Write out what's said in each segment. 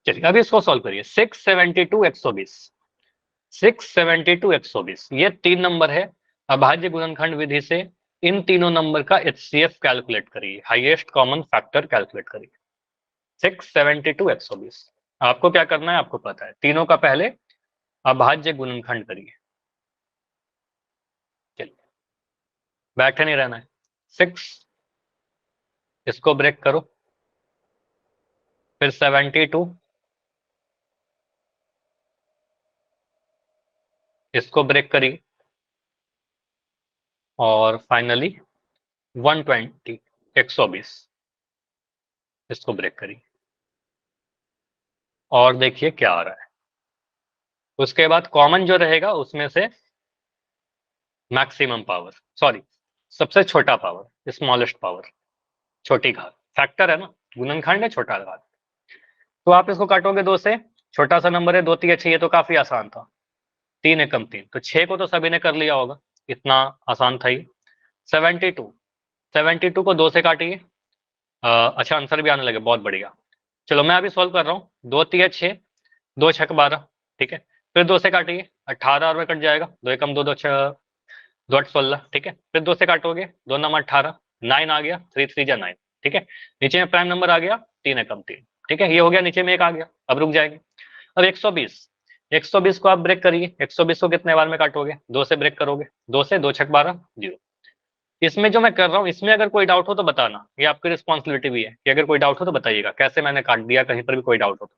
चलिए अभी इसको सॉल्व करिए। 672 120, 672 120 ये 3 नंबर है। अभाज्य गुणनखंड विधि से इन तीनों नंबर का HCF कैलकुलेट करिए, हाईएस्ट कॉमन फैक्टर कैलकुलेट करिए। 672 120 आपको क्या करना है, आपको पता है, तीनों का पहले अभाज्य गुणनखंड करिए। चलिए बैठे नहीं रहना है। 6 इसको ब्रेक करो, फिर 72 इसको ब्रेक करिए, और फाइनली 120 120 इसको ब्रेक करिए, और देखिए क्या आ रहा है। उसके बाद कॉमन जो रहेगा उसमें से मैक्सिमम पावर, सॉरी सबसे छोटा पावर, स्मॉलेस्ट पावर, छोटी घात, फैक्टर है ना, गुणनखंड है, छोटा घात। तो आप इसको काटोगे 2 से, छोटा सा नंबर है, 2 3 6, ये तो काफी आसान था। 3 एकम 3, तो 6 को तो सभी ने कर लिया होगा, इतना आसान था ही। 72, 72 को 2 से काटिए। अच्छा आंसर भी आने लगे, बहुत बढ़िया। चलो मैं अभी सॉल्व कर रहा हूँ। 2 3 6, 2 6 12, ठीक है। फिर 2 से काटिए, 18 और में कट जाएगा, 2 एकम 2 2 6, 2 8 16, ठीक है। फिर 2 से काटोगे, 2 9 18, 9 आ गया, 3 3 जा 9, ठीक है। नीचे में प्राइम नंबर आ गया, 3 एकम 3, ठीक है, ये हो गया, नीचे में 1 आ गया, अब रुक जाएंगे। अब 120, 120 को आप ब्रेक करिए। 120 को कितने बार में काटोगे, 2 से ब्रेक करोगे, 2 से, 2 6 12 0। इसमें जो मैं कर रहा हूँ, इसमें अगर कोई डाउट हो तो बताना, ये आपकी रिस्पॉन्सिबिलिटी भी है कि अगर कोई डाउट हो तो बताइएगा कैसे मैंने काट दिया, कहीं पर भी कोई डाउट हो तो।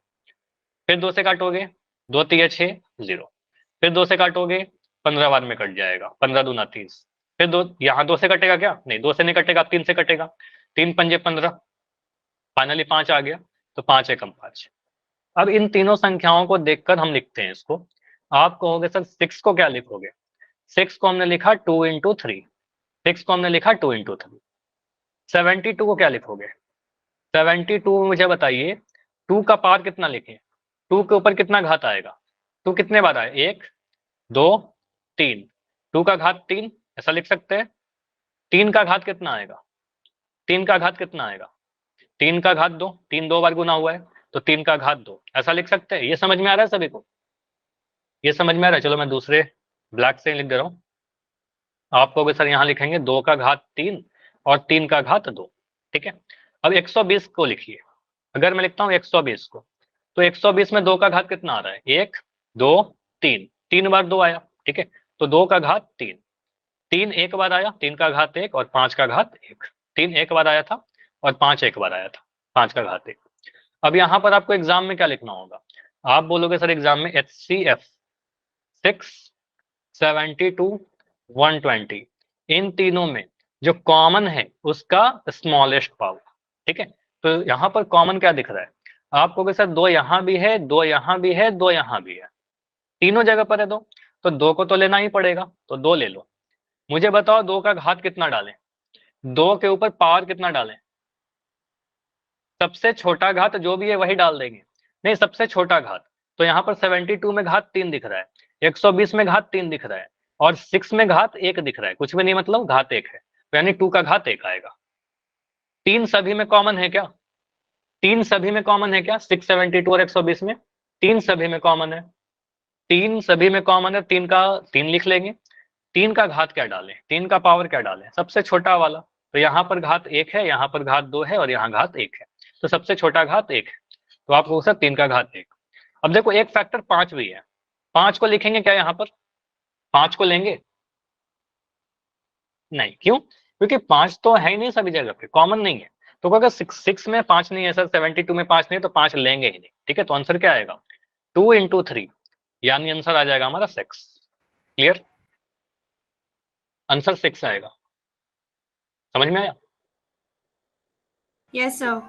फिर 2 से काटोगे, 2 3 6 0। फिर 2 से काटोगे, 15 बार में कट जाएगा, 15 दूना 30। फिर 2, यहाँ 2 से कटेगा क्या, नहीं 2 से नहीं कटेगा, 3 से कटेगा, 3 पंजे 15, फाइनली 5 आ गया, तो 5 एकम 5। अब इन तीनों संख्याओं को देखकर हम लिखते हैं इसको। आप कहोगे सर 6 को क्या लिखोगे, 6 को हमने लिखा 2 इंटू 3, 6 को हमने लिखा 2 इंटू 3। 72 को क्या लिखोगे, 72 में मुझे बताइए 2 का पावर कितना लिखें, 2 के ऊपर कितना घात आएगा, 2 कितने बार आए, 1 2 3, 2 का घात 3, ऐसा लिख सकते हैं। 3 का घात कितना आएगा, 3 का घात कितना आएगा, 3 का घात 2, 3 2 बार गुना हुआ है, तो 3 का घात 2, ऐसा लिख सकते हैं। ये समझ में आ रहा है सभी को, ये समझ में आ रहा है। चलो मैं दूसरे ब्लैक से लिख दे रहा हूँ। आप कहोगे सर यहाँ लिखेंगे 2 का घात 3 और 3 का घात 2, ठीक है। अब 120 को लिखिए। अगर मैं लिखता हूँ 120 को, तो 120 में 2 का घात कितना आ रहा है, 1 2 3, 3 बार 2 आया, ठीक है। तो 2 का घात 3, 3 एक बार आया, 3 का घात 1, और 5 का घात 1, 3 एक बार आया था और 5 एक बार आया था, 5 का घात 1। अब यहाँ पर आपको एग्जाम में क्या लिखना होगा, आप बोलोगे सर एग्जाम में HCF 6 72 120, इन तीनों में जो कॉमन है उसका स्मॉलेस्ट पावर, ठीक है। तो यहाँ पर कॉमन क्या दिख रहा है, आप कहोगे सर 2 यहाँ भी है, 2 यहाँ भी है, 2 यहाँ भी है, तीनों जगह पर है 2, तो 2 को तो लेना ही पड़ेगा, तो 2 ले लो। मुझे बताओ 2 का घात कितना डालें, 2 के ऊपर पावर कितना डालें, सबसे छोटा घात जो भी है वही डाल देंगे, नहीं सबसे छोटा घात। तो यहाँ पर 72 में घात 3 दिख रहा है, 120 में घात 3 दिख रहा है, और 6 में घात 1 दिख रहा है, कुछ भी नहीं मतलब घात 1 है, तो यानी 2 का घात 1 आएगा। 3 सभी में कॉमन है क्या, 3 सभी में कॉमन है क्या, 672 और 120 में 3 सभी में कॉमन है, 3 सभी में कॉमन है, 3 का 3 लिख लेंगे। 3 का घात क्या डालें, 3 का पावर क्या डालें, सबसे छोटा वाला। तो यहाँ पर घात 1 है, यहाँ पर घात 2 है, और यहाँ घात 1 है, तो सबसे छोटा घात 1 है, तो आप कहोगे 3 का घात 1। अब देखो एक फैक्टर 5 भी है, 5 को लिखेंगे क्या, यहाँ पर 5 को लेंगे, नहीं, क्यों, क्योंकि 5 तो है ही नहीं सभी जगह पे, कॉमन नहीं है। तो अगर 6 में 5 नहीं है सर, 72 में 5 नहीं है, तो 5 लेंगे ही नहीं, ठीक है। तो आंसर क्या आएगा, 2 इंटू 3, यानी आंसर आ जाएगा हमारा 6। क्लियर, आंसर 6 आएगा, समझ में आया। Yes sir.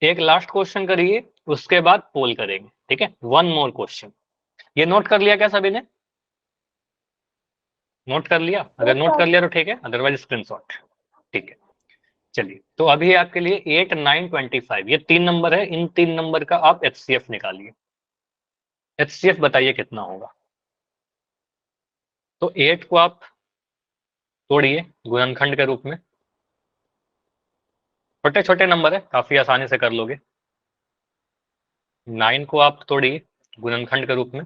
एक लास्ट क्वेश्चन करिए, उसके बाद पोल करेंगे, ठीक है। वन मोर क्वेश्चन, ये नोट कर लिया क्या सभी ने, नोट कर लिया, अगर नोट कर लिया तो ठीक है, अदरवाइज स्क्रीनशॉट, ठीक है। चलिए तो अभी आपके लिए 8 9 25 ये 3 नंबर है, इन 3 नंबर का आप HCF निकालिए। HCF बताइए कितना होगा। तो 8 को आप तोड़िए गुणनखंड के रूप में, छोटे छोटे नंबर है, काफी आसानी से कर लोगे। 9 को आप तोड़िए गुणनखंड के रूप में,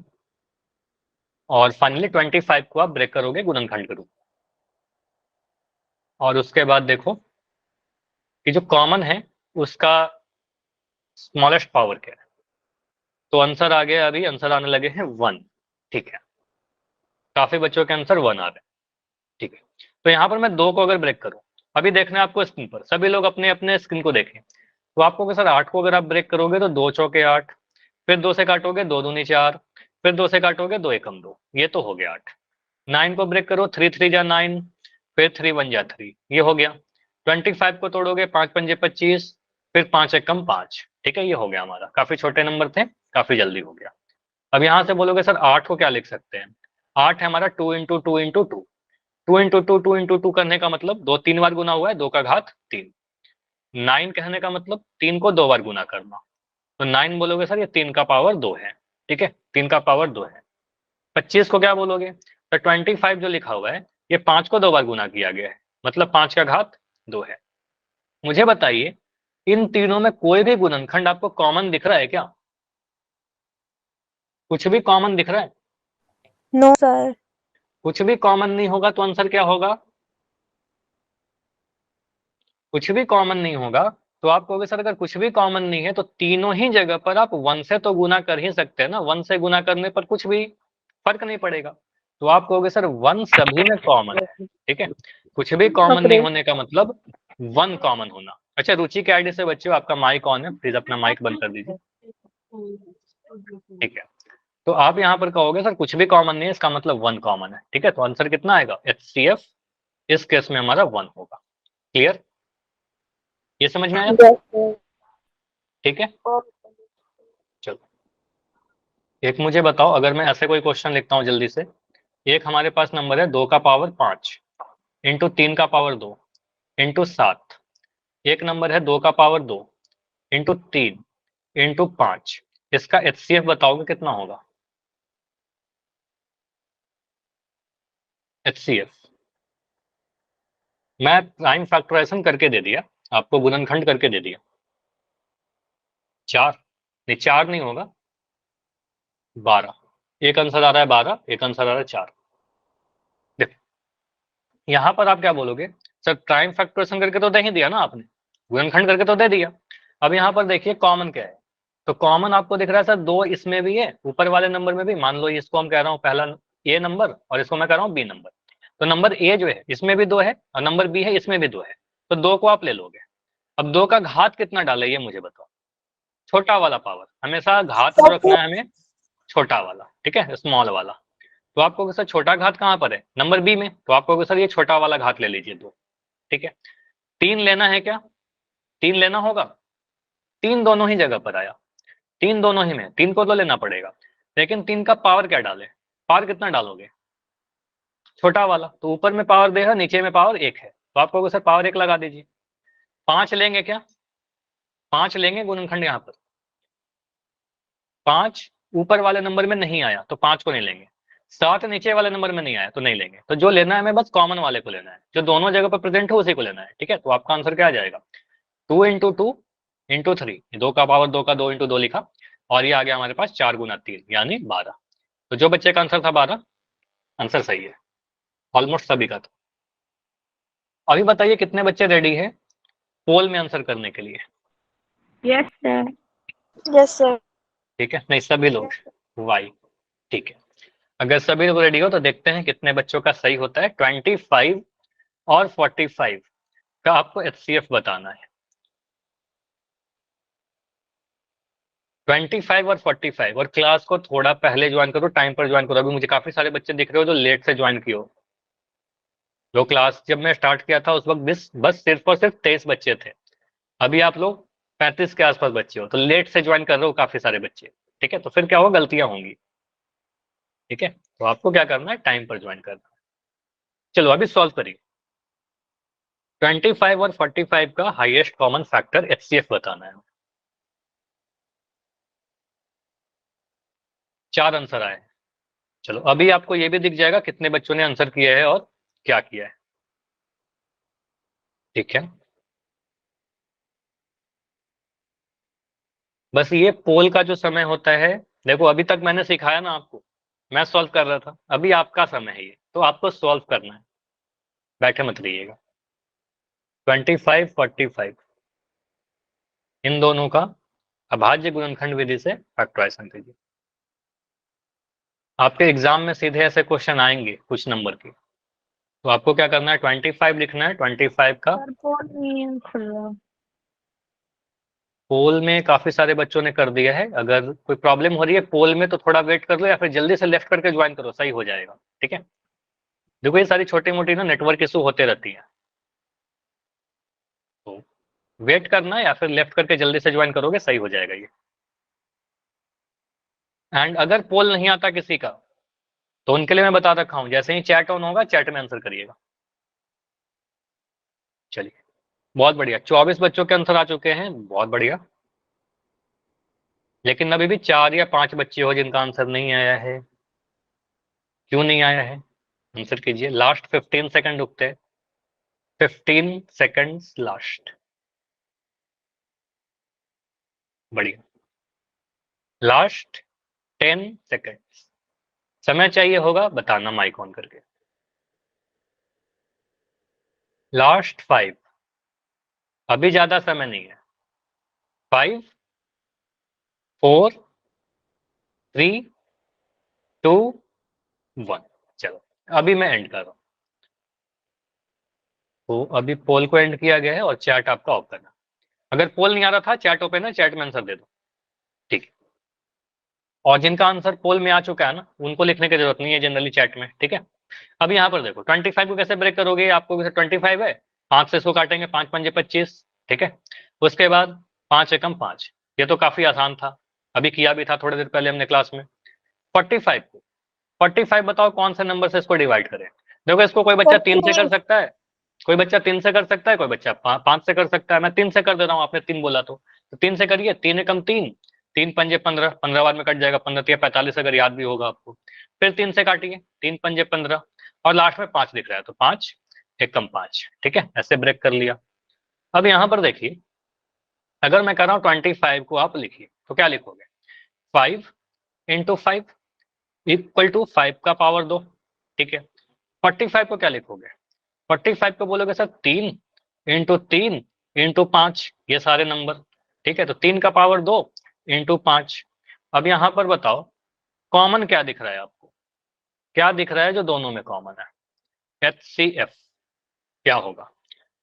और फाइनली 25 को आप ब्रेक करोगे गुणनखंड के रूप में। और उसके बाद देखो कि जो कॉमन है उसका स्मॉलेस्ट पावर क्या है। तो आंसर आ गया, अभी आंसर आने लगे हैं 1। ठीक है, काफी बच्चों के आंसर 1 आ रहे हैं। ठीक है, तो यहाँ पर मैं 2 को अगर ब्रेक करूं, अभी देखना है आपको स्क्रीन पर, सभी लोग अपने अपने स्क्रीन को देखें। तो आपको सर 8 को अगर आप ब्रेक करोगे तो 2 चौके 8, फिर 2 से काटोगे 2 दूनी 4, फिर 2 से काटोगे 2 एकम 2, ये तो हो गया 8। 9 को ब्रेक करो, 3 3 जा 9, फिर 3 1 जा 3, ये हो गया। 25 को तोड़ोगे, 5 पंजे 25, फिर 5 एकम 5। ठीक है, ये हो गया हमारा। काफी छोटे नंबर थे, काफी जल्दी हो गया। अब यहाँ से बोलोगे सर 8 को क्या लिख सकते हैं। 8 है हमारा 2 इंटू 2 इंटू 2, 2 इंटू 2 2 इंटू 2 करने का मतलब 2 3 बार गुना हुआ है, 2 का घात 3। 9 कहने का मतलब 3 को 2 बार गुना करना, तो 9 बोलोगे सर ये 3 का पावर 2 है। ठीक है, 3 का पावर 2 है। 25 को क्या बोलोगे, तो 25 जो लिखा हुआ है ये 5 को 2 बार गुना किया गया है, मतलब 5 का घात 2 है। मुझे बताइए इन तीनों में कोई भी गुणनखंड आपको कॉमन दिख रहा है क्या? कुछ भी कॉमन दिख रहा है? No sir. कुछ भी कॉमन नहीं होगा तो आंसर क्या होगा? कुछ भी कॉमन नहीं होगा तो आप कहोगे सर अगर कुछ भी कॉमन नहीं है तो तीनों ही जगह पर आप 1 से तो गुना कर ही सकते हैं ना, 1 से गुना करने पर कुछ भी फर्क नहीं पड़ेगा। तो आप कहोगे सर 1 सभी में कॉमन है। ठीक है, कुछ भी कॉमन नहीं होने का मतलब 1 कॉमन होना। अच्छा, रुचि के आईडी से बच्चों आपका माइक ऑन है, प्लीज अपना माइक बंद कर दीजिए। ठीक है, तो आप यहाँ पर कहोगे सर कुछ भी कॉमन नहीं है, इसका मतलब 1 कॉमन है। ठीक है, तो आंसर कितना आएगा, HCF। इस केस में हमारा 1 होगा। क्लियर, ये समझ में आया? Yes sir. ठीक है, चलो एक मुझे बताओ, अगर मैं ऐसे कोई क्वेश्चन लिखता हूँ जल्दी से। एक हमारे पास नंबर है 2 का पावर 5 इंटू 3 का पावर 2 इंटू 7। एक नंबर है 2 का पावर 2 इंटू 3 इंटू 5। इसका HCF बताओगे कितना होगा? HCF मैं प्राइम फैक्टराइजेशन करके दे दिया, आपको गुणनखंड करके दे दिया। 4 नहीं, 4 नहीं होगा, 12। एक आंसर आ रहा है 12, एक आंसर आ रहा है 4। देखो यहाँ पर आप क्या बोलोगे, सर प्राइम फैक्टराइजेशन करके तो दे ही दिया ना आपने, गुणनखंड करके तो दे दिया। अब यहाँ पर देखिए कॉमन क्या है। तो कॉमन आपको दिख रहा है सर 2 इसमें भी है, ऊपर वाले नंबर में भी। मान लो इसको हम कह रहा हूँ पहला A नंबर, और इसको मैं कह रहा हूँ B नंबर। तो नंबर A जो है इसमें भी 2 है, और नंबर B है इसमें भी 2 है। तो 2 को आप ले लोगे। अब 2 का घात कितना डाले ये मुझे बताओ। छोटा वाला पावर, हमेशा घात जो रखना है हमें छोटा वाला। ठीक है, स्मॉल वाला। तो आपको सर छोटा घात कहाँ पर है, नंबर बी में। तो आपको सर ये छोटा वाला घात ले लीजिए 2। ठीक है, 3 लेना है क्या? 3 लेना होगा। 3 दोनों ही जगह पर आया, 3 दोनों ही में, 3 को तो लेना पड़ेगा। लेकिन 3 का पावर क्या डाले, पावर कितना डालोगे? छोटा वाला। तो ऊपर में पावर देगा, नीचे में पावर 1 है, तो आप कहोगे सर पावर 1 लगा दीजिए। 5 लेंगे क्या? 5 लेंगे गुणनखंड यहाँ पर। 5 ऊपर वाले नंबर में नहीं आया तो 5 को नहीं लेंगे। 7 नीचे वाले नंबर में नहीं आया तो नहीं लेंगे। तो जो लेना है हमें बस कॉमन वाले को लेना है, जो दोनों जगह पर प्रेजेंट हो उसी को लेना है। ठीक है, तो आपका आंसर क्या आ जाएगा, 2 इंटू 2 इंटू 3। 2 का पावर 2 का 2 इंटू 2 लिखा, और ये आ गया हमारे पास 4 गुना 3 यानी 12। तो जो बच्चे का आंसर था 12, आंसर सही है ऑलमोस्ट सभी का। था अभी बताइए कितने बच्चे रेडी है पोल में आंसर करने के लिए? Yes sir. Yes sir. ठीक है, नहीं सभी लोग, वाई। ठीक है, अगर सभी लोग रेडी हो तो देखते हैं कितने बच्चों का सही होता है। 25 और 45 का आपको HCF बताना है। 25 और 45, और क्लास को थोड़ा पहले ज्वाइन करो, टाइम पर ज्वाइन करो। अभी मुझे काफी सारे बच्चे दिख रहे हो जो लेट से ज्वाइन किए हो। जो क्लास जब मैं स्टार्ट किया था उस वक्त बस सिर्फ और सिर्फ 23 बच्चे थे। अभी आप लोग 35 के आसपास बच्चे हो, तो लेट से ज्वाइन कर रहे हो काफी सारे बच्चे। ठीक है, तो फिर क्या होगा, गलतियां होंगी। ठीक है, तो आपको क्या करना है, टाइम पर ज्वाइन करना है। चलो अभी सॉल्व करिए। 25 और 45 का हाईएस्ट कॉमन फैक्टर HCF बताना है। 4 आंसर आए। चलो अभी आपको ये भी दिख जाएगा कितने बच्चों ने आंसर किया है और क्या किया है। ठीक है, बस ये पोल का जो समय होता है, देखो अभी तक मैंने सिखाया ना आपको, मैं सॉल्व कर रहा था, अभी आपका समय है ये, तो आपको सॉल्व करना है, बैठे मत रहिएगा। 25, 45 इन दोनों का अभाज्य गुणनखंड विधि से फैक्टराइजेशन कीजिए। आपके एग्जाम में सीधे ऐसे क्वेश्चन आएंगे कुछ नंबर के, तो आपको क्या करना है, 25 लिखना है, 25 का सर फोन नहीं खुल रहा। पोल में काफी सारे बच्चों ने कर दिया है, अगर कोई प्रॉब्लम हो रही है पोल में तो थोड़ा वेट कर लो, या फिर जल्दी से लेफ्ट करके ज्वाइन करो, सही हो जाएगा। ठीक है, देखो ये सारी छोटी मोटी ना नेटवर्क इशू होते रहती है, तो वेट करना या फिर लेफ्ट करके जल्दी से ज्वाइन करोगे, सही हो जाएगा ये। एंड अगर पोल नहीं आता किसी का, तो उनके लिए मैं बता रखा हूं, जैसे ही चैट ऑन होगा चैट में आंसर करिएगा। चलिए, बहुत बढ़िया, 24 बच्चों के आंसर आ चुके हैं, बहुत बढ़िया। लेकिन अभी भी 4 या 5 बच्चे हो जिनका आंसर नहीं आया है, क्यों नहीं आया है, आंसर कीजिए। लास्ट 15 सेकंड रुकते हैं, 15 सेकंड्स लास्ट। बढ़िया, लास्ट 10 सेकंड्स समय चाहिए होगा, बताना माइक ऑन करके। लास्ट 5, अभी ज्यादा समय नहीं है। 5, 4, 3, 2, 1। चलो अभी मैं एंड कर रहा हूं, तो अभी पोल को एंड किया गया है और चैट आपका ऑफ करना। अगर पोल नहीं आ रहा था, चैट ओपन है, चैट में आंसर दे दो। ठीक है, और जिनका आंसर पोल में आ चुका है ना, उनको लिखने की जरूरत नहीं है जनरली चैट में। ठीक है, अब यहाँ पर देखो 25 को कैसे ब्रेक करोगे, आपको 25 है, 5 से इसको काटेंगे, 5 पंजे 25। ठीक है, उसके बाद 5 एकम 5, ये तो काफी आसान था, अभी किया भी था थोड़ी देर पहले हमने क्लास में। 45 को 45 बताओ कौन से नंबर से इसको डिवाइड करें। देखो इसको कोई बच्चा 3 से कर सकता है, कोई बच्चा 3 से कर सकता है, कोई बच्चा 5 से कर सकता है, मैं 3 से कर दे रहा हूँ, आपने 3 बोला तो 3 से करिए। 3 एकम 3, 3 पंजे 15, 15 बार में कट जाएगा, 15 तिया 45 अगर याद भी होगा आपको। फिर 3 से काटिए, 3 पंजे 15, और लास्ट में 5 दिख रहा है, तो 5 एकम 5। ठीक है, ऐसे ब्रेक कर लिया। अब यहाँ पर देखिए, अगर मैं कर रहा हूँ 25 को आप लिखिए, तो क्या लिखोगे, 5 इंटू 5 इक्वल टू 5 का पावर 2। ठीक है, 45 को क्या लिखोगे, 45 को बोलोगे सर 3 इंटू 3 इंटू 5, ये सारे नंबर। ठीक है, तो 3 का पावर 2 इंटू 5। अब यहां पर बताओ कॉमन क्या दिख रहा है आपको, क्या दिख रहा है जो दोनों में कॉमन है, HCF क्या होगा।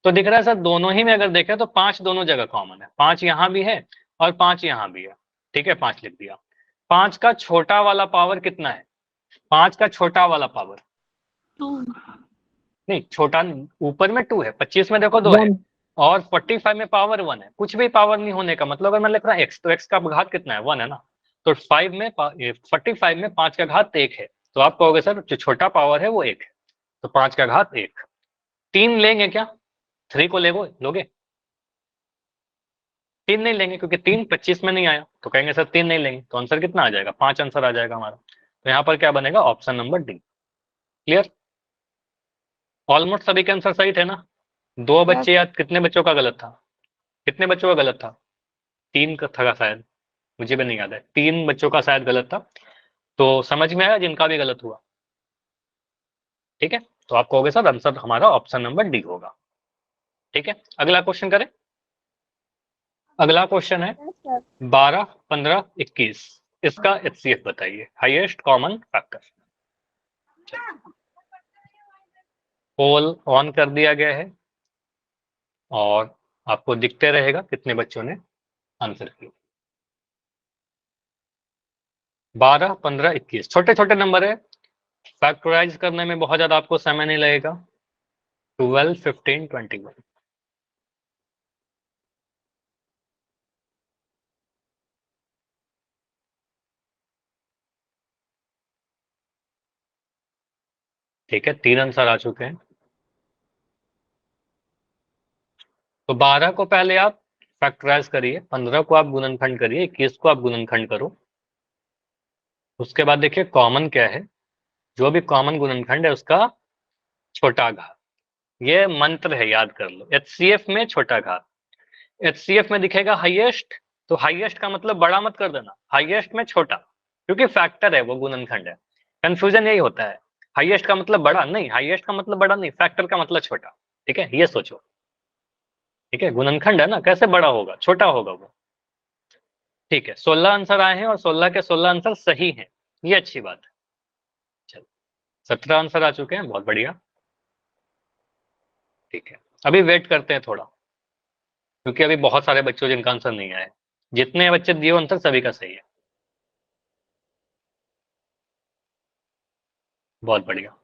तो दिख रहा है सर दोनों ही में अगर देखें तो 5 दोनों जगह कॉमन है, 5 यहां भी है और 5 यहां भी है। ठीक है, 5 लिख दिया। 5 का छोटा वाला पावर कितना है, 5 का छोटा वाला पावर 2, नहीं, छोटा ऊपर में 2 है, 25 में देखो 2 है, 1, और 45 में पावर 1 है। कुछ भी पावर नहीं होने का मतलब, अगर मैं लिख रहा हूँ x, तो x का घात कितना है, 1 है ना। तो 45 में 5 का घात 1 है, तो आप कहोगे सर जो छोटा पावर है वो 1 है, तो 5 का घात 1। 3 लेंगे क्या, 3 को लोगे, 3 नहीं लेंगे, क्योंकि 3 25 में नहीं आया, तो कहेंगे सर 3 नहीं लेंगे, तो आंसर कितना आ जाएगा, 5 आंसर आ जाएगा हमारा। तो यहाँ पर क्या बनेगा, option number D. Clear, almost सभी के आंसर सही थे ना। 2 बच्चे या कितने बच्चों का गलत था, कितने बच्चों का गलत था, 3 का था शायद, मुझे भी नहीं याद है, 3 बच्चों का शायद गलत था। तो समझ में आया जिनका भी गलत हुआ। ठीक है, तो आप कहोगे सर आंसर हमारा ऑप्शन नंबर डी होगा। ठीक है, अगला क्वेश्चन करें। अगला क्वेश्चन है 12, 15, 21, इसका HCF बताइए, highest common factor. Poll on कर दिया गया है और आपको दिखते रहेगा कितने बच्चों ने आंसर किया। 12, 15, 21 छोटे छोटे नंबर है, फैक्टराइज करने में बहुत ज्यादा आपको समय नहीं लगेगा। 12, 15, 21। ठीक है, 3 आंसर आ चुके हैं। तो 12 को पहले आप फैक्टराइज करिए, 15 को आप गुणनखंड करिए, 21 को आप गुणनखंड करो। उसके बाद देखिए कॉमन क्या है, जो भी कॉमन गुणनखंड है उसका छोटा घात, ये मंत्र है, याद कर लो। HCF में छोटा घात, HCF में दिखेगा हाईएस्ट तो हाईएस्ट का मतलब बड़ा मत कर देना, हाईएस्ट में छोटा, क्योंकि फैक्टर है वो, गुणनखंड है। कंफ्यूजन यही होता है, हाईएस्ट का मतलब बड़ा नहीं, हाईएस्ट का मतलब बड़ा नहीं, फैक्टर का मतलब छोटा। ठीक है, ये सोचो। ठीक है, गुणनखंड है ना, कैसे बड़ा होगा, छोटा होगा वो। ठीक है, 16 आंसर आए हैं और 16 के 16 आंसर सही हैं, ये अच्छी बात है। चलो, 17 आंसर आ चुके हैं, बहुत बढ़िया। ठीक है, अभी वेट करते हैं थोड़ा, क्योंकि अभी बहुत सारे बच्चों जिनका आंसर नहीं आया है। जितने बच्चे दिए आंसर सभी का सही है, बहुत बढ़िया।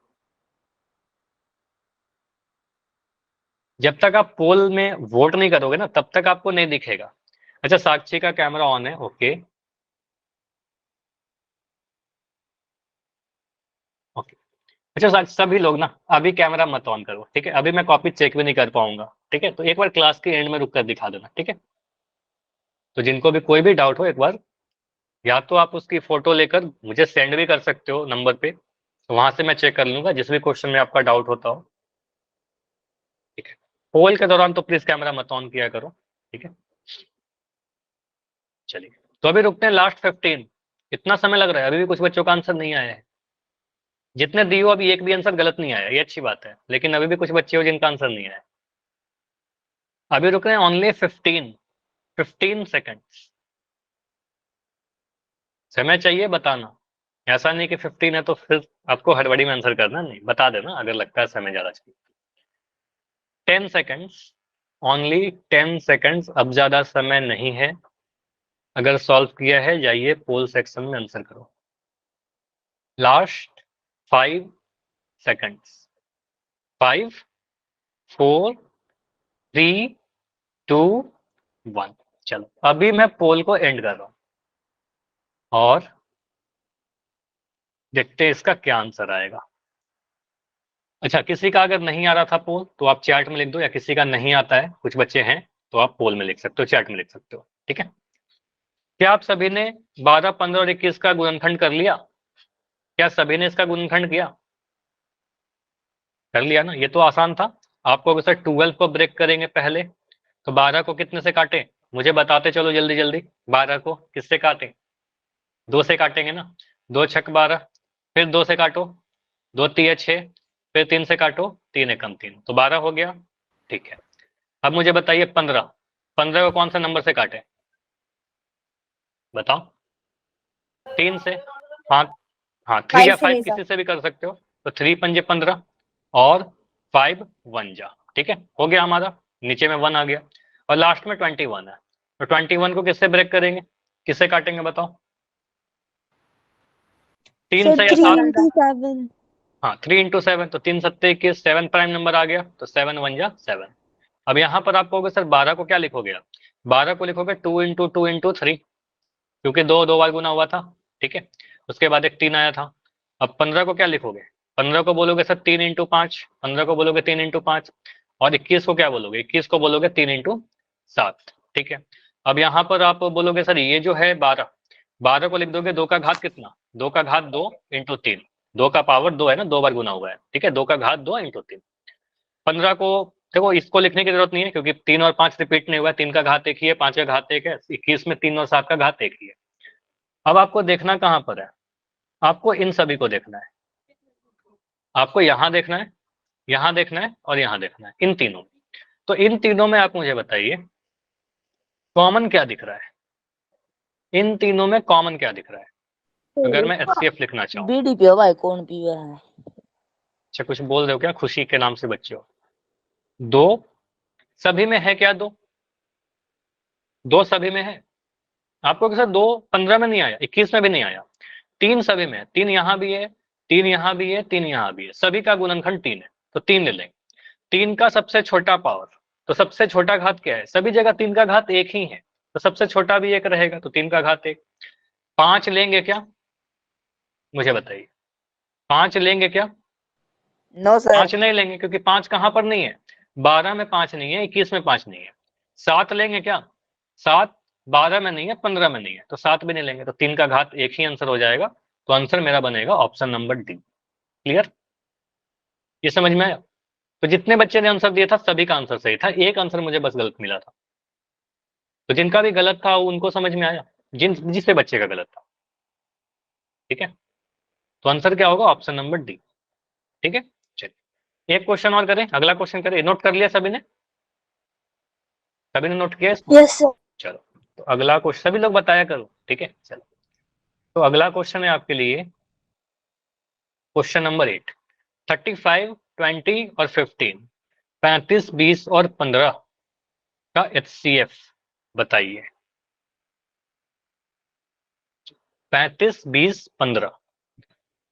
जब तक आप पोल में वोट नहीं करोगे ना, तब तक आपको नहीं दिखेगा। अच्छा, साक्षी का कैमरा ऑन है, ओके ओके। अच्छा सभी लोग ना अभी कैमरा मत ऑन करो, ठीक है, अभी मैं कॉपी चेक भी नहीं कर पाऊंगा। ठीक है, तो एक बार क्लास के एंड में रुक कर दिखा देना, ठीक है। तो जिनको भी कोई भी डाउट हो, एक बार या तो आप उसकी फोटो लेकर मुझे सेंड भी कर सकते हो नंबर पे, तो वहां से मैं चेक कर लूंगा जिस भी क्वेश्चन में आपका डाउट होता हो। ठीक है, पोल के दौरान तो प्लीज कैमरा मत ऑन किया करो, ठीक है। चलिए, तो अभी रुकते हैं लास्ट 15। इतना समय लग रहा है, अभी भी कुछ बच्चों का आंसर नहीं आया है। जितने दी हो अभी एक भी आंसर गलत नहीं आया, ये अच्छी बात है, लेकिन अभी भी कुछ बच्चे हो जिनका आंसर नहीं आया। अभी रुक रहे हैं ओनली 15 सेकेंड्स। समय चाहिए बताना, ऐसा नहीं कि 15 है तो फिर आपको हड़बड़ी में आंसर करना, नहीं, बता देना अगर लगता है समय ज्यादा चाहिए। 10 सेकेंड्स, ओनली 10 सेकेंड्स, अब ज्यादा समय नहीं है। अगर सॉल्व किया है जाइए पोल सेक्शन में आंसर करो। Last 5 seconds, 5 4 3 2 1। चलो, अभी मैं पोल को एंड कर रहा हूं और देखते हैं इसका क्या आंसर आएगा। अच्छा, किसी का अगर नहीं आ रहा था पोल तो आप चैट में लिख दो, या किसी का नहीं आता है, कुछ बच्चे हैं, तो आप पोल में लिख सकते हो, चैट में लिख सकते हो, ठीक है। क्या आप सभी ने 12, 15 और 21 का गुणनखंड कर लिया? क्या सभी ने इसका गुणनखंड किया? कर लिया ना, ये तो आसान था। आपको अगर सर 12 को ब्रेक करेंगे पहले, तो 12 को कितने से काटे, मुझे बताते चलो जल्दी जल्दी। 12 को किससे काटे? 2 से काटेंगे ना, 2 छक 12, फिर 2 से काटो, 2 तिये 6, फिर 3 से काटो, 3 एकम 3, तो 12 हो गया। ठीक है, अब मुझे बताइए 15, 15 को कौन सा नंबर से काटे, बताओ। 3 से। हाँ हाँ, 3 या 5 किसी से भी कर सकते हो, तो 3 पंजे 15 और 5 1 जा, ठीक है, हो गया हमारा, नीचे में 1 आ गया, और लास्ट में 21 है, तो 21 को किससे ब्रेक करेंगे, किससे काटेंगे बताओ? 3 से या 7? हाँ, 3 × 7, तो 3 सत्ते 21, 7 प्राइम नंबर आ गया, तो 7 1 जा 7। अब यहाँ पर आप कहोगे सर 12 को क्या लिखोगे आप? 12 को लिखोगे 2 × 2 × 3, क्योंकि 2 2 बार गुना हुआ था, ठीक है। उसके बाद एक 3 आया था। अब 15 को क्या लिखोगे? 15 को बोलोगे सर 3 × 5, 15 को बोलोगे 3 × 5, और 21 को क्या बोलोगे? 21 को बोलोगे 3 × 7, ठीक है। अब यहाँ पर आप बोलोगे सर ये जो है 12, 12 को लिख दोगे 2 का घात कितना? 2 का घात 2 × 3, 2 का पावर 2 है ना, 2 बार गुना हुआ है, ठीक है, 2 का घात 2 × 3। 15 को देखो, इसको लिखने की जरूरत नहीं है, क्योंकि 3 और 5 रिपीट नहीं हुआ है, 3 का घात एक ही है, 5 का घात एक है, 21 में 3 और 7 का घात एक ही है। अब आपको देखना कहां पर है? आपको इन सभी को देखना है, आपको यहां देखना है, यहां देखना है, और यहां देखना है, इन तीनों में। तो इन तीनों में आप मुझे बताइए कॉमन क्या दिख रहा है, इन तीनों में कॉमन क्या दिख रहा है, अगर मैं HCF लिखना चाहूँ। बीड़ी पियो भाई, कौन पीवे है? अच्छा, कुछ बोल रहे हो क्या, खुशी के नाम से बच्चे हो? 2 सभी में है क्या? 2 2 सभी में है। आपको कैसे 2 15 में नहीं आया, 21 में भी नहीं आया। 3 सभी में है, 3 यहाँ भी है, 3 यहाँ भी है, 3 यहाँ भी है, सभी का गुणनखंड 3 है, तो 3 ले लेंगे। 3 का सबसे छोटा पावर, तो सबसे छोटा घात क्या है? सभी जगह 3 का घात एक ही है, तो सबसे छोटा भी एक रहेगा, तो 3 का घात 1। 5 लेंगे क्या, मुझे बताइए? 5 लेंगे क्या? No sir. 5 नहीं लेंगे, क्योंकि 5 कहां पर नहीं है? 12 में 5 नहीं है, 21 में 5 नहीं है। 7 लेंगे क्या? 7 12 में नहीं है, 15 में नहीं है, तो 7 भी नहीं लेंगे, तो 3 का घात एक ही आंसर हो जाएगा। तो आंसर मेरा बनेगा ऑप्शन नंबर डी। क्लियर? ये समझ में आया? तो जितने बच्चे ने आंसर दिया था सभी का आंसर सही था, एक आंसर मुझे बस गलत मिला था। तो जिनका भी गलत था उनको समझ में आया, जिससे बच्चे का गलत था। ठीक है, तो आंसर क्या होगा? Option number D. ठीक है, चलिए एक क्वेश्चन और करें, अगला क्वेश्चन करें। नोट कर लिया सभी ने? सभी ने नोट किया इसको? Yes sir. चलो, तो अगला क्वेश्चन सभी लोग बताया करो। ठीक है, चलो, तो अगला क्वेश्चन है आपके लिए क्वेश्चन नंबर 8। 35, 20 और 15, 35, 20 और 15 का HCF बताइए। 35, 20, 15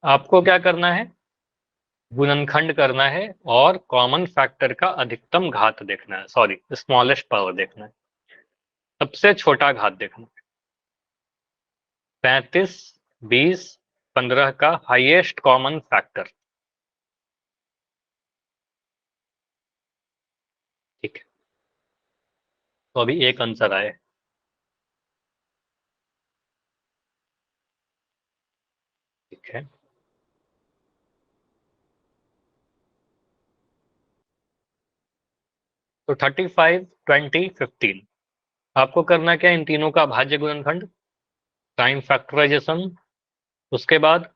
आपको क्या करना है? गुणनखंड करना है और कॉमन फैक्टर का अधिकतम घात देखना है, सॉरी स्मॉलेस्ट पावर देखना है, सबसे छोटा घात देखना है। 35, 20, 15 का हाईएस्ट कॉमन फैक्टर। ठीक है, तो अभी एक आंसर आए। ठीक है, तो 35, 20, 15 आपको करना क्या? इन तीनों का भाज्य गुणनखंड, टाइम फैक्टराइजेशन, उसके बाद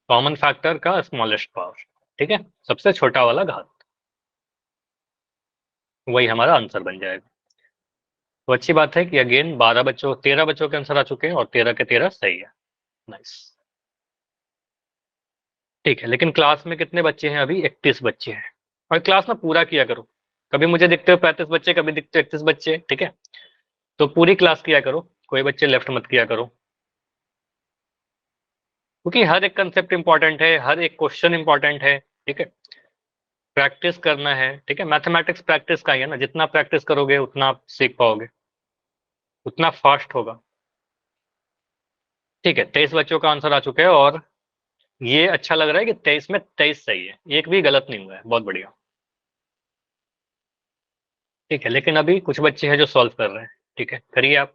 कॉमन फैक्टर का स्मॉलेस्ट पावर। ठीक है, सबसे छोटा वाला घात, वही हमारा आंसर बन जाएगा। तो अच्छी बात है कि अगेन 13 बच्चों के आंसर आ चुके हैं और 13 के 13 सही है। नाइस। ठीक है, लेकिन क्लास में कितने बच्चे हैं? अभी 31 बच्चे हैं। और क्लास में पूरा किया करो, कभी मुझे दिखते हो 35 बच्चे, कभी दिखते हो 31 बच्चे। ठीक है, तो पूरी क्लास किया करो, कोई बच्चे लेफ्ट मत किया करो, क्योंकि हर एक कंसेप्ट इंपॉर्टेंट है, हर एक क्वेश्चन इंपॉर्टेंट है। ठीक है, प्रैक्टिस करना है। ठीक है, मैथमेटिक्स प्रैक्टिस का ही है ना, जितना प्रैक्टिस करोगे उतना आप सीख पाओगे, उतना फास्ट होगा। ठीक है, 23 बच्चों का आंसर आ चुके हैं और ये अच्छा लग रहा है कि 23 में 23 सही है, एक भी गलत नहीं हुआ है, बहुत बढ़िया। ठीक है, लेकिन अभी कुछ बच्चे हैं जो सॉल्व कर रहे हैं। ठीक है, करिए आप।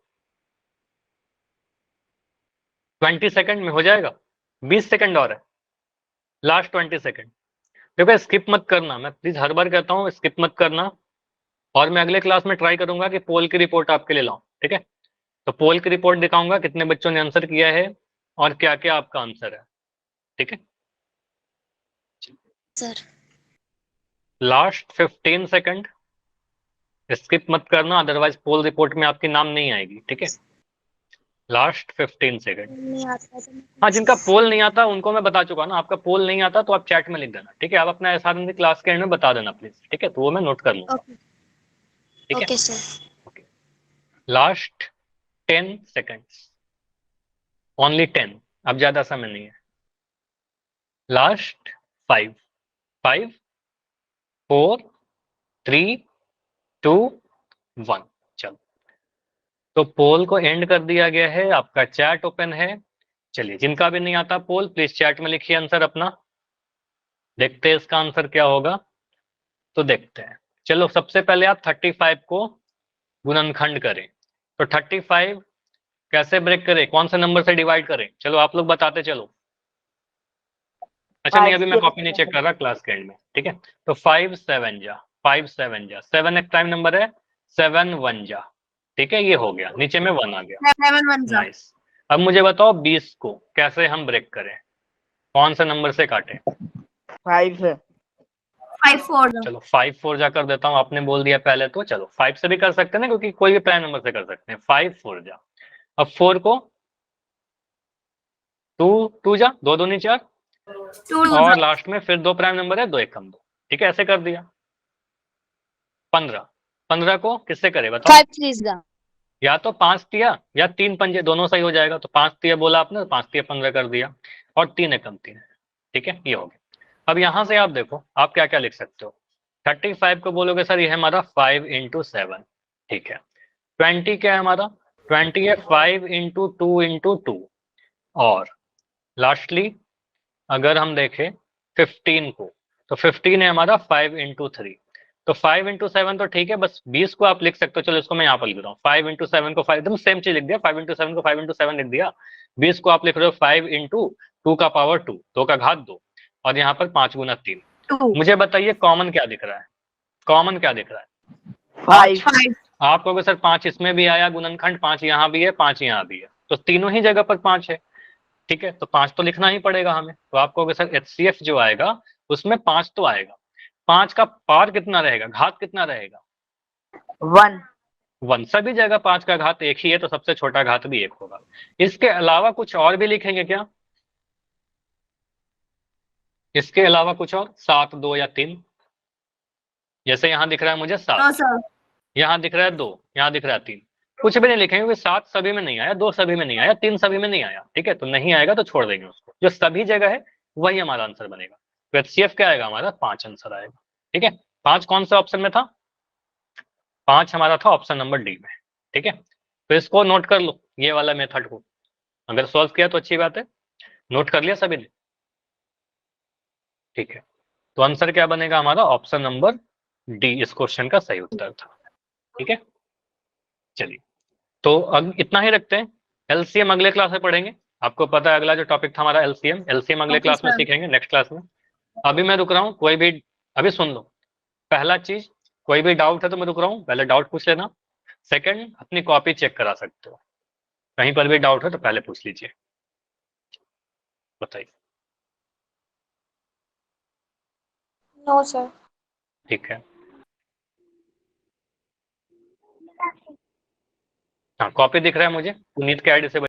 20 सेकंड में हो जाएगा, 20 सेकंड और है, लास्ट 20 सेकंड। देखो स्किप मत करना, मैं प्लीज हर बार कहता हूँ स्किप मत करना। और मैं अगले क्लास में ट्राई करूंगा कि पोल की रिपोर्ट आपके लिए लाऊं। ठीक है, तो पोल की रिपोर्ट दिखाऊंगा कितने बच्चों ने आंसर किया है और क्या क्या आपका आंसर है। ठीक है सर। लास्ट 15 सेकंड, स्किप मत करना, अदरवाइज पोल रिपोर्ट में आपके नाम नहीं आएगी। ठीक है, लास्ट 15 सेकंड। नहीं आता तो हाँ, जिनका पोल नहीं आता उनको मैं बता चुका ना, आपका पोल नहीं आता तो आप चैट में लिख देना। ठीक है, आप अपना एसआर क्लास के एंड में बता देना प्लीज। ठीक है, तो वो मैं नोट कर लूंगा। ओके ठीक है, okay sir. Okay, last 10 seconds, only 10, अब ज्यादा समय नहीं है। लास्ट 5, 5, 4, 3, 2, 1। चलो, तो पोल को एंड कर दिया गया है, आपका चैट ओपन है। चलिए, जिनका भी नहीं आता पोल प्लीज चैट में लिखिए आंसर अपना, देखते हैं इसका आंसर क्या होगा। तो देखते हैं, चलो सबसे पहले आप 35 को गुणनखंड करें। तो 35 कैसे ब्रेक करें, कौन से नंबर से डिवाइड करें? चलो आप लोग बताते चलो। अच्छा नहीं, अभी मैं कॉपी नहीं चेक कर रहा, क्लास के एंड में। ठीक है, तो 5 7 जा, 5 7 जा, 7 एक प्राइम नंबर है, 7 1 जा। ठीक है, ये हो गया, नीचे में 1 आ गया। 7 1 जा। नाइस। अब मुझे बताओ 20 को कैसे हम ब्रेक करें, कौन से नंबर से काटें? 5 5 4 जा। चलो 5 4 जा कर देता हूँ, आपने बोल दिया पहले तो चलो 5 से भी कर सकते हैं ना, क्योंकि कोई भी प्राइम नंबर से कर सकते हैं। 5 4 जा। अब 4 को 2 2 जा, 2 2 4, 2 और लास्ट में फिर 2 प्राइम नंबर है, 2 1 कम 2। ठीक है, ऐसे कर दिया। 15 15 को किससे करे बताओ? 5 3 जा। या तो 5 तिया या 3 पंजे, दोनों सही हो जाएगा। तो 5 तिया बोला आपने, तो 5 तिया 15 कर दिया, और 3 एकम 3। ठीक है, ये हो गया। अब यहां से आप देखो आप क्या क्या लिख सकते हो। 35 को बोलोगे सर ये है हमारा 5 × 7। ठीक है, 20 क्या है हमारा? 20 है 5 × 2 × 2। और लास्टली अगर हम देखें 15 को, तो 15 है हमारा 5 × 3। तो 5 × 7 तो ठीक है, बस 20 को आप लिख सकते हो। चलो इसको मैं यहाँ पर लिख रहा हूँ, 5 × 7 को 5, एकदम सेम चीज लिख दिया। 5 × 7 को 5 × 7 लिख दिया। 20 को आप लिख रहे हो 5 × 2 का पावर 2, 2 का घात 2, और यहाँ पर 5 × 3। 2 मुझे बताइए कॉमन क्या दिख रहा है? कॉमन क्या दिख रहा है? 5 5 आप कहोगे सर 5 इसमें भी आया गुणनखंड, 5 यहाँ भी है, 5 यहाँ भी है, तो तीनों ही जगह पर 5 है, ठीक है, तो 5 तो लिखना ही पड़ेगा हमें। तो आप कहोगे सर HCF जो आएगा उसमें 5 तो आएगा, 5 का पार कितना रहेगा, घात कितना रहेगा? 1 1। सभी जगह 5 का घात एक ही है, तो सबसे छोटा घात भी 1 होगा। इसके अलावा कुछ और भी लिखेंगे क्या? इसके अलावा कुछ और, 7, 2 या 3? जैसे यहाँ दिख रहा है मुझे 7, नो सर। यहाँ दिख रहा है 2, यहाँ दिख रहा है 3, कुछ भी नहीं लिखेंगे क्योंकि 7 सभी में नहीं आया, 2 सभी में नहीं आया, 3 सभी में नहीं आया, ठीक है, तो नहीं आएगा तो छोड़ देंगे उसको, जो सभी जगह है वही हमारा आंसर बनेगा। तो HCF क्या आएगा हमारा? 5 आंसर आएगा, ठीक है। 5 कौन सा ऑप्शन में था? 5 हमारा था ऑप्शन नंबर डी में, ठीक है। तो इसको नोट कर लो, ये वाला मेथड को, अगर सॉल्व किया तो अच्छी बात है, नोट कर लिया सभी ने, ठीक है। तो आंसर क्या बनेगा हमारा? ऑप्शन नंबर डी इस क्वेश्चन का सही उत्तर था, ठीक है। चलिए, तो अब इतना ही रखते हैं, LCM अगले क्लास में पढ़ेंगे। आपको पता है अगला जो टॉपिक था हमारा LCM अगले Okay, क्लास में sir. सीखेंगे, नेक्स्ट क्लास में। अभी मैं रुक रहा हूँ, कोई भी अभी सुन लो, पहला चीज कोई भी डाउट है तो मैं रुक रहा हूँ, पहले डाउट पूछ लेना। सेकंड, अपनी कॉपी चेक करा सकते हो, कहीं पर भी डाउट है तो पहले पूछ लीजिए, बताइए। No sir. ठीक है, हाँ कॉपी दिख रहा है मुझे, पुनीत के आईडी से